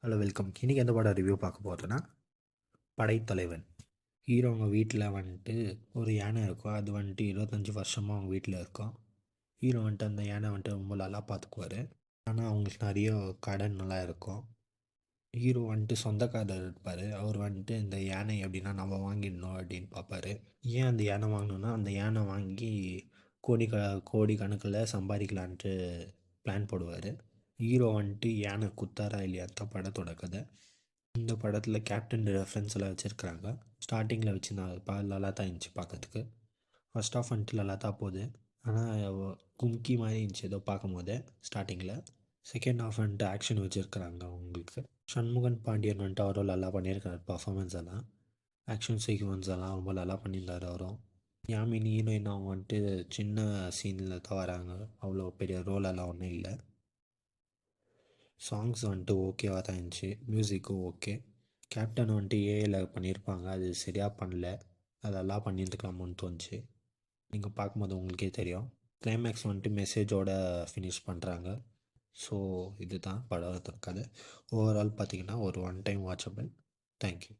Hello welcome. இன்றைக்கி எந்த படம் ரிவ்யூ பார்க்க போகிறேன்னா படைத்தலைவன். ஹீரோ அவங்க வீட்டில் வந்துட்டு ஒரு யானை இருக்கும். அது வந்துட்டு 25 வருஷமாக அவங்க வீட்டில் இருக்கும். ஹீரோ வந்துட்டு அந்த யானை வந்துட்டு ரொம்ப நல்லா பார்த்துக்குவார். ஆனால் அவங்களுக்கு நிறைய கடன் நல்லா இருக்கும். ஹீரோ வந்துட்டு சொந்தக்காரர் இருப்பார். அவர் வந்துட்டு இந்த யானை எப்படின்னா நம்ம வாங்கிடணும் அப்படின்னு பார்ப்பாரு. ஏன் அந்த யானை வாங்கணுன்னா அந்த யானை வாங்கி கோடி கோடி கணக்கில் சம்பாதிக்கலான்ட்டு பிளான் போடுவார். ஹீரோ வந்துட்டு யானை குத்தாரா இல்லையா தான் படத்தோட கதை. இந்த படத்தில் கேப்டன் ரெஃபரன்ஸ் எல்லாம் வச்சுருக்குறாங்க. ஸ்டார்டிங்கில் வச்சு நான் நல்லா தான் இருந்துச்சு பார்க்கறதுக்கு. ஃபர்ஸ்ட் ஆஃப் வந்துட்டு நல்லா தான் போகுது. ஆனால் கும்கி மாதிரி இருந்துச்சு ஏதோ பார்க்கும் போதே ஸ்டார்டிங்கில். செகண்ட் ஆஃப் வந்துட்டு ஆக்ஷன் வச்சுருக்குறாங்க அவங்களுக்கு. சண்முகன் பாண்டியன் வந்துட்டு அவரும் நல்லா பண்ணியிருக்காரு. பர்ஃபார்மன்ஸ் எல்லாம், ஆக்ஷன் சீக்வன்ஸ் எல்லாம் ரொம்ப நல்லா பண்ணியிருந்தார் அவரும். யாமினி ஹீரோயின் அவங்க வந்துட்டு சின்ன சீனில் தான் வராங்க. அவ்வளோ பெரிய ரோலெல்லாம் ஒன்றும் இல்லை. சாங்ஸ் வந்துட்டு ஓகேவாக தான் இருந்துச்சு. மியூசிக்கும் ஓகே. கேப்டன் வந்துட்டு ஏஐயில் பண்ணியிருப்பாங்க, அது சரியாக பண்ணல. அதெல்லாம் பண்ணியிருந்துக்கலாமோன்னு தோணுச்சு. நீங்கள் பார்க்கும்போது உங்களுக்கே தெரியும். கிளைமேக்ஸ் வந்துட்டு மெசேஜோட ஃபினிஷ் பண்ணுறாங்க. ஸோ இதுதான் படம் கதை. ஓவரால் பார்த்தீங்கன்னா ஒரு ஒன் டைம் வாட்சபிள். தேங்க்யூ.